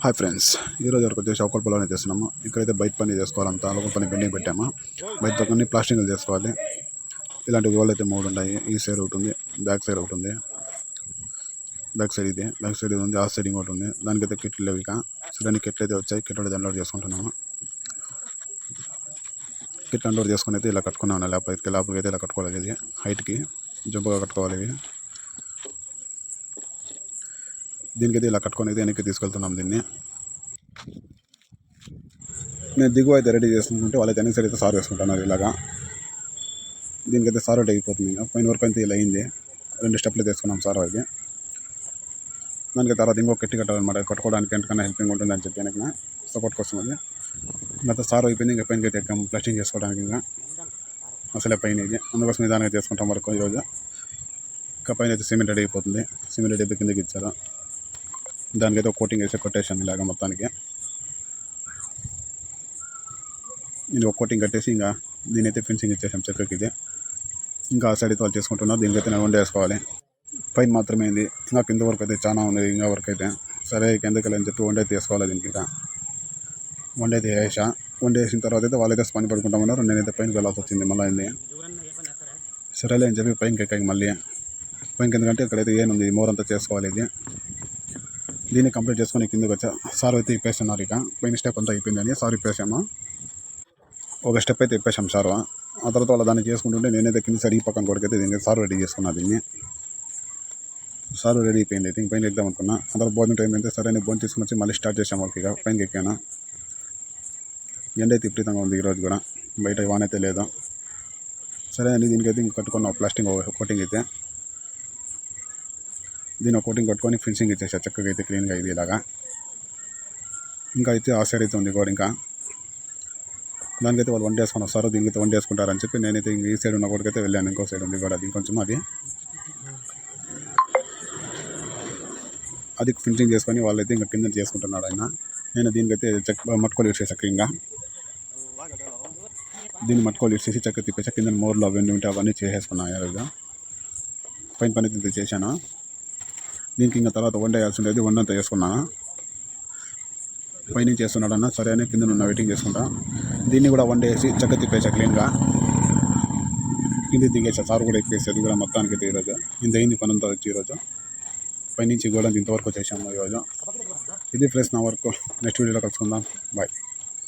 Hi friends, ఈరోజు వరకు వచ్చేసి ఒకరి పొలాన్ని చేస్తున్నాము. ఇక్కడైతే బయట పని చేసుకోవాలంతా లోపల పని బెండింగ్ పెట్టాము. బయట పక్కన ప్లాస్టింగ్లు చేసుకోవాలి. ఇలాంటి గోళ్ళు అయితే 3 ఉన్నాయి. ఈ సైడ్ ఒకటి ఉంది, బ్యాక్ సైడ్ ఒకటి ఉంది. బ్యాక్ సైడ్ ఇది ఉంది, ఆ సైడ్ ఇంకోటి ఉంది. దానికైతే కిట్లు లేవు. ఇక సరే కిట్లు అయితే వచ్చాయి. కిట్లు అన్లోడ్ చేసుకుంటున్నాము. కిట్లు అన్లోడ్ చేసుకుని అయితే ఇలా కట్టుకున్నాను. లోపలికి అయితే ఇలా కట్టుకోవాలి. ఇది హైట్కి జంపుగా కట్టుకోవాలి. ఇవి దీనికైతే ఇలా కట్టుకొని అయితే వెనక్కి తీసుకెళ్తున్నాం. దీన్ని నేను దిగువ అయితే రెడీ చేసుకుంటుంటే వాళ్ళైతే వెనక సైడ్ అయితే సారు వేసుకుంటున్నారు. ఇలాగా దీనికైతే సారు ఒకటి అయిపోతుంది. పైన వరకు అయితే ఇలా అయింది. 2 స్టెప్లు తీసుకున్నాం సారు అయితే. దానికి తర్వాత ఇంకొక కిట్టి కట్టాలన్నమాట. కట్టుకోవడానికి ఎంతకన్నా హెల్పింగ్ ఉంటుంది అని చెప్పి వెనక సపోర్ట్ కోసం అది. ఇంకా సారు అయిపోయింది. ఇంకా పైనకి అయితే ఎక్కాము ప్లాస్టింగ్ చేసుకోవడానికి. ఇంకా అసలే పైన ఇది అందుకోసం నిదానంగా చేసుకుంటాం వరకు ఈరోజు. ఇంకా పైన అయితే సిమెంట్ రెడీ అయిపోతుంది. సిమెంట్ రెడీ అయిపోయి కిందకి ఇచ్చారు. దానికైతే ఒక కోటింగ్ వేసి కొట్టేసాను. ఇలాగ మొత్తానికి నేను ఒక కోటింగ్ కట్టేసి ఇంకా దీనైతే ఫినిషింగ్ ఇచ్చేసాం చెక్కకి. ఇది ఇంకా ఆ సైడ్ అయితే వాళ్ళు చేసుకుంటున్నారు. దీనికైతే నేను వండేసుకోవాలి. పైన మాత్రమే అయింది. ఇంకా కింద వరకు అయితే చాలా ఉంది. ఇంకా వరకు అయితే సరే కిందకి వెళ్ళని చెప్పి వండే తీసుకోవాలి. దీనికి ఇంకా వండేది వేసా. వండేసిన తర్వాత అయితే వాళ్ళైతే పని పడుకుంటామన్నారు. నేనైతే పైనకి వెళ్ళాల్సి వచ్చింది. మళ్ళీ అయింది. సరేలే అని చెప్పి పైనకి ఎక్కాయి. మళ్ళీ పైనకి ఎందుకంటే ఇక్కడైతే ఏముంది మోరంతా చేసుకోవాలి. ఇది దీన్ని కంప్లీట్ చేసుకొని కిందకి వచ్చా. సారు అయితే ఇప్పేస్తున్నారు. ఇక పైన స్టెప్ అంతా అయిపోయిందని సారు ఇప్పేసాము. ఒక స్టెప్ అయితే ఇప్పేసాం సారు. ఆ తర్వాత వాళ్ళ దాన్ని చేసుకుంటుంటే నేనైతే కింద సైడ్ ఈ పక్కన కొడుకైతే దీనికి సారు రెడీ చేసుకున్నా. దీన్ని సారు రెడీ అయిపోయింది. అయితే పైన ఎక్దాం అనుకున్నా. ఆ తర్వాత భోజనం టైం అయితే సరే భోజనం తీసుకుని వచ్చి మళ్ళీ స్టార్ట్ చేసాము. వాళ్ళకి ఇక పైనకి ఎక్కాను. ఎండ అయితే విపరీతంగా ఉంది ఈరోజు కూడా. బయట వాన అయితే లేదు. సరే అని దీనికైతే ఇంక కట్టుకున్నాం ప్లాస్టింగ్ కోటింగ్ అయితే. దీని ఒక కోటింగ్ కట్టుకొని ఫినిషింగ్ ఇచ్చేసా చక్కగా అయితే క్లీన్గా. ఇది ఇలాగా ఇంకా అయితే ఆ సైడ్ అయితే ఉంది కూడా. ఇంకా దానికైతే వాళ్ళు వండేసుకొని వస్తారు. దీనికైతే వండేసుకుంటారని చెప్పి నేనైతే ఈ సైడ్ ఉన్న కోటికైతే వెళ్ళాను. ఇంకో సైడ్ ఉంది కూడా. అది కొంచెం అది ఫినిషింగ్ చేసుకొని వాళ్ళైతే ఇంకా కింద చేసుకుంటున్నాడు ఆయన. నేను దీనికైతే మట్టుకోలు యూస్ చేసా. క్లీన్గా దీన్ని మట్టుకోలు యూస్ చేసి చక్కగా తిప్పేసా. కింద మోర్లు అవన్నీ ఉంటే అవన్నీ చేసేసుకున్నాను. ఈరోజు పైన పని అయితే చేశాను. దీనికి ఇంకా తర్వాత వండేయాల్సి ఉండేది. వండంతా చేసుకున్నాను. పైన చేస్తున్నాడన్న సరే అని కింద ఉన్న వెయిటింగ్ చేసుకుంటా. దీన్ని కూడా వండేసి చక్కగా తిప్పేసా క్లీన్గా. కింద దిగేసా. సారు కూడా ఎక్కేసి అది కూడా మొత్తానికి అయితే ఈరోజు ఇంత అయింది పని అంతా వచ్చి ఈరోజు. పైనుంచి కూడా ఇంతవరకు చేసాము ఈరోజు. ఇది ఫ్రెండ్స్ నా వర్క్. నెక్స్ట్ వీడియోలో కలుసుకుందాం.